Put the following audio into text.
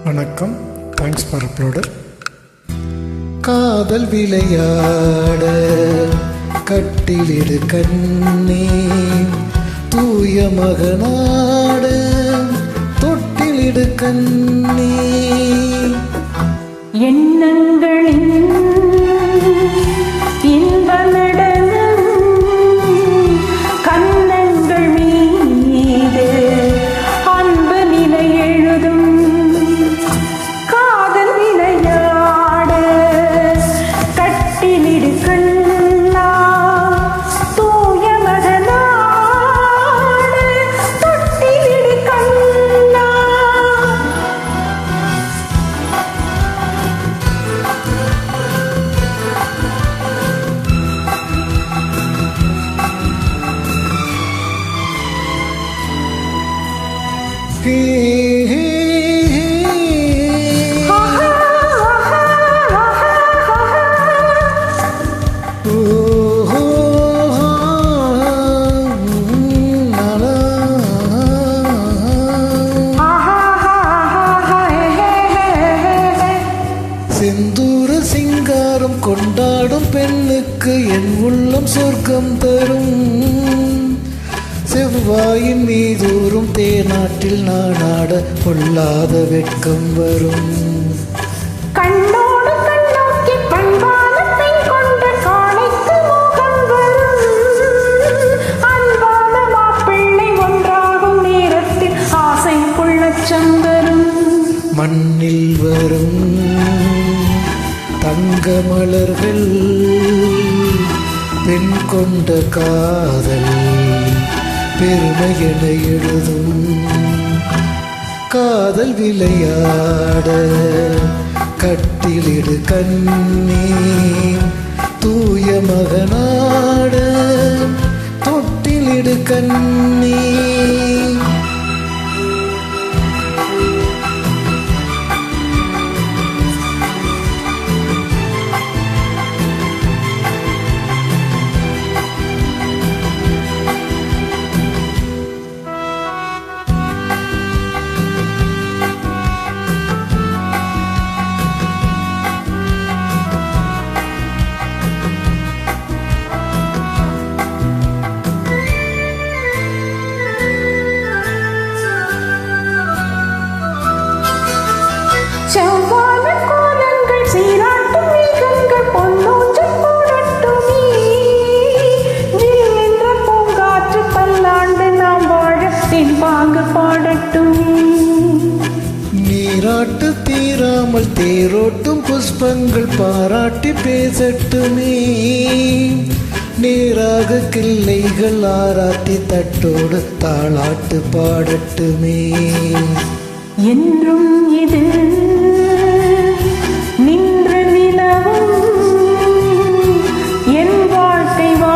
வணக்கம். Thanks for uploader. காதல் விளையாட கட்டிலிடு கண்ணே, தூய மகனாட தொட்டிலிடு கண்ணே. எண்ணங்களின் இன்ப நடனம் கண்ணங்கள் மீது அன்பு நிலை எழுதும். காதல் விளையாட கட்டிலிடு கண்ணா, தூய மகனாட தொட்டிலிடு கண்ணா. செந்தூர சிங்காரம் கொண்டாடும் பெண்ணுக்கு என் உள்ளம் சொர்க்கம் தரும். செவ்வாயின் மீதூறும் தேநாட்டில் நானாட பொல்லாத வெட்கம் வரும். கண்ணோடு கண்ணோக்கி பண்பானத்தை கொண்ட காளைக்கு மோகம் வரும். அன்பான மாப்பிள்ளை ஒன்றாகும் நேரத்தில் ஆசைக்குள்ளச்சம் வரும். மண்ணில் வரும் தங்க மலர்கள் பெண் கொண்ட காதல் பெருமையென எழுதும். காதல் விளையாட கட்டிலிடு கண்ணே, தூய மகனாட தொட்டிலிடு கண்ணே. செவ்வான கோலங்கள் சீராட்டும் மேகங்கள் பொன்னூஞ்சல் போடட்டுமே. ஜில் என்ற பூங்காற்று பல்லாண்டு நாம் வாழ தென்பாங்கு பாடட்டுமே. நீராட்டு தீராமல் தேரோட்டும் புஷ்பங்கள் பாராட்டி பேசட்டுமே. நேராக கிள்ளைகள் ஆராட்டி தட்டோடு தாளாட்டு பாடட்டுமே. என்றும் இது நின்ற நிலவும் என் வாழ்க்கை வா